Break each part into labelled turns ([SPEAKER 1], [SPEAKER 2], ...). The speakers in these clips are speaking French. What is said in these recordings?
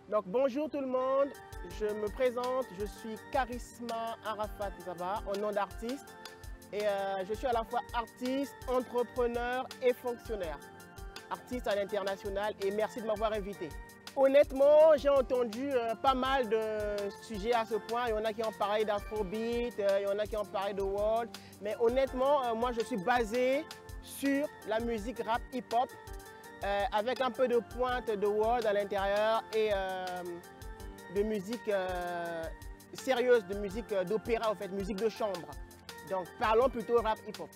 [SPEAKER 1] Donc bonjour tout le monde, je me présente, je suis Charisma Arafat Zaba, en nom d'artiste. Et je suis à la fois artiste, entrepreneur et fonctionnaire. Artiste à l'international et merci de m'avoir invité. Honnêtement, j'ai entendu pas mal de sujets à ce point. Il y en a qui ont parlé d'afrobeat, il y en a qui ont parlé de world. Mais honnêtement, moi je suis basé sur la musique rap hip-hop avec un peu de pointe de world à l'intérieur et de musique sérieuse, de musique d'opéra en fait, musique de chambre. Donc parlons plutôt rap hip-hop.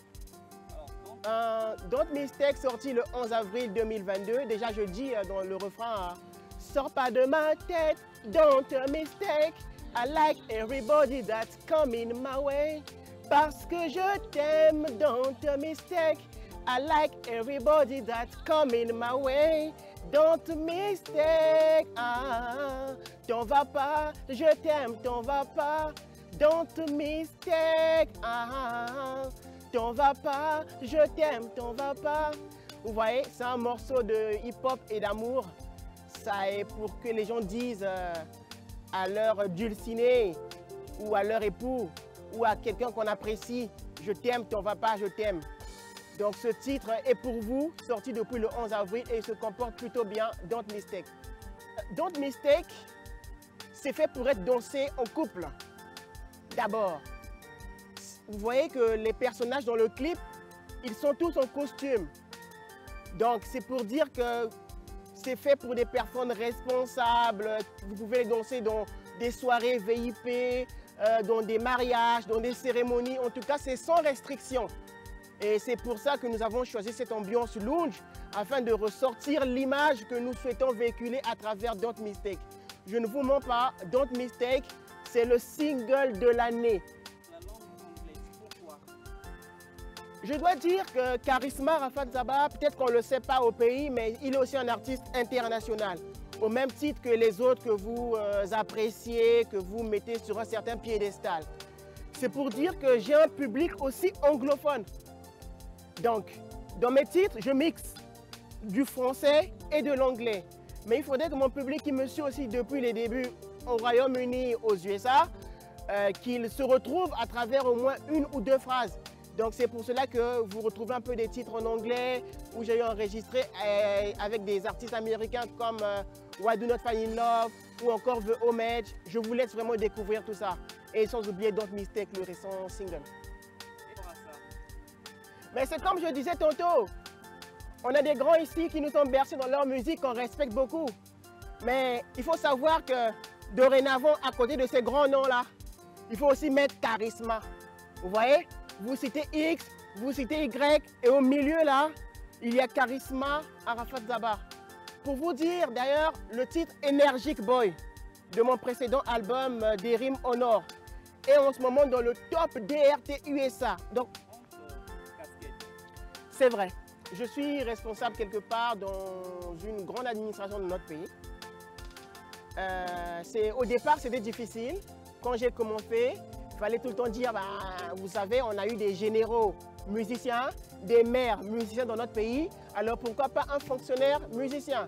[SPEAKER 1] Don't Mistake sorti le 11 avril 2022. Déjà je dis dans le refrain sors pas de ma tête, don't mistake. I like everybody that's coming my way. Parce que je t'aime, don't mistake. I like everybody that's coming my way. Don't mistake. T'en vas pas, je t'aime, t'en vas pas. Don't mistake. T'en vas pas, je t'aime, t'en vas pas. Vous voyez, c'est un morceau de hip-hop et d'amour. Ça est pour que les gens disent à leur dulciné ou à leur époux ou à quelqu'un qu'on apprécie, je t'aime, t'en vas pas, je t'aime. Donc ce titre est pour vous, sorti depuis le 11 avril et il se comporte plutôt bien, Don't Mistake. Don't Mistake, c'est fait pour être dansé en couple. D'abord, vous voyez que les personnages dans le clip, ils sont tous en costume. Donc c'est pour dire que c'est fait pour des personnes responsables. Vous pouvez danser dans des soirées VIP, dans des mariages, dans des cérémonies. En tout cas, c'est sans restriction. Et c'est pour ça que nous avons choisi cette ambiance lounge afin de ressortir l'image que nous souhaitons véhiculer à travers Don't Mistake. Je ne vous mens pas, Don't Mistake, c'est le single de l'année.
[SPEAKER 2] La langue anglaise, pourquoi?
[SPEAKER 1] Je dois dire que Charisma Arafat Zaba, peut-être qu'on ne le sait pas au pays, mais il est aussi un artiste international. Au même titre que les autres que vous appréciez, que vous mettez sur un certain piédestal. C'est pour dire que j'ai un public aussi anglophone. Donc, dans mes titres, je mixe du français et de l'anglais. Mais il faudrait que mon public qui me suit aussi depuis les débuts au Royaume-Uni, aux USA, qu'il se retrouve à travers au moins une ou deux phrases. Donc c'est pour cela que vous retrouvez un peu des titres en anglais où j'ai enregistré avec des artistes américains comme Why Do Not Fall In Love ou encore The Homage. Je vous laisse vraiment découvrir tout ça. Et sans oublier Don't Mistake, le récent single. Mais c'est comme je disais tantôt, on a des grands ici qui nous ont bercés dans leur musique, qu'on respecte beaucoup. Mais il faut savoir que dorénavant, à côté de ces grands noms-là, il faut aussi mettre Charisma. Vous voyez? Vous citez X, vous citez Y, et au milieu là, il y a Charisma Arafat Zaba. Pour vous dire d'ailleurs, le titre Energic Boy de mon précédent album Des Rimes au Nord est en ce moment dans le top DRT USA. Donc, c'est vrai, je suis responsable quelque part dans une grande administration de notre pays. Au départ, c'était difficile. Quand j'ai commencé, il fallait tout le temps dire, vous savez, on a eu des généraux musiciens, des maires musiciens dans notre pays, alors pourquoi pas un fonctionnaire musicien?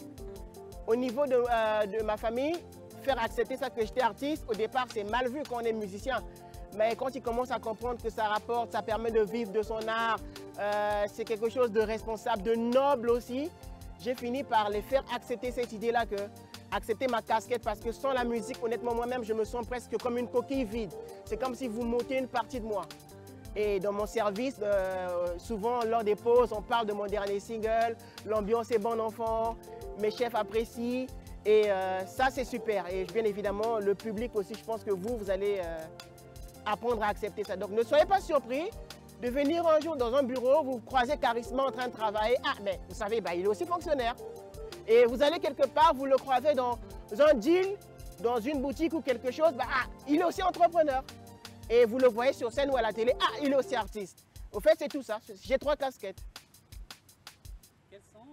[SPEAKER 1] Au niveau de ma famille, faire accepter ça que j'étais artiste, au départ, c'est mal vu quand on est musicien. Mais quand ils commencent à comprendre que ça rapporte, ça permet de vivre de son art, c'est quelque chose de responsable, de noble aussi, j'ai fini par les faire accepter cette idée-là, accepter ma casquette, parce que sans la musique, honnêtement, moi-même, je me sens presque comme une coquille vide. C'est comme si vous m'ôtez une partie de moi. Et dans mon service, souvent, lors des pauses, on parle de mon dernier single, l'ambiance est bon enfant, mes chefs apprécient, et ça, c'est super. Et bien évidemment, le public aussi, je pense que vous allez apprendre à accepter ça. Donc, ne soyez pas surpris de venir un jour dans un bureau, vous croisez Charisma en train de travailler. Ah, mais vous savez, il est aussi fonctionnaire. Et vous allez quelque part, vous le croisez dans un deal, dans une boutique ou quelque chose, il est aussi entrepreneur. Et vous le voyez sur scène ou à la télé, il est aussi artiste. Au fait, c'est tout ça. J'ai 3 casquettes.
[SPEAKER 2] Quels sont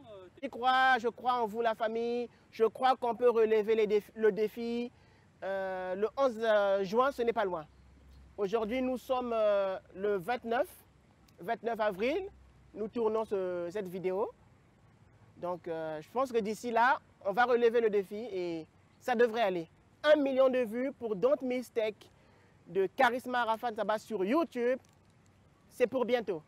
[SPEAKER 1] Je crois en vous, la famille. Je crois qu'on peut relever le défi. Le 11 juin, ce n'est pas loin. Aujourd'hui, nous sommes le 29 avril. Nous tournons cette vidéo. Donc, je pense que d'ici là, on va relever le défi et Ça devrait aller. 1 million de vues pour Don't Mistake de Charisma Arafat Saba sur YouTube. C'est pour bientôt.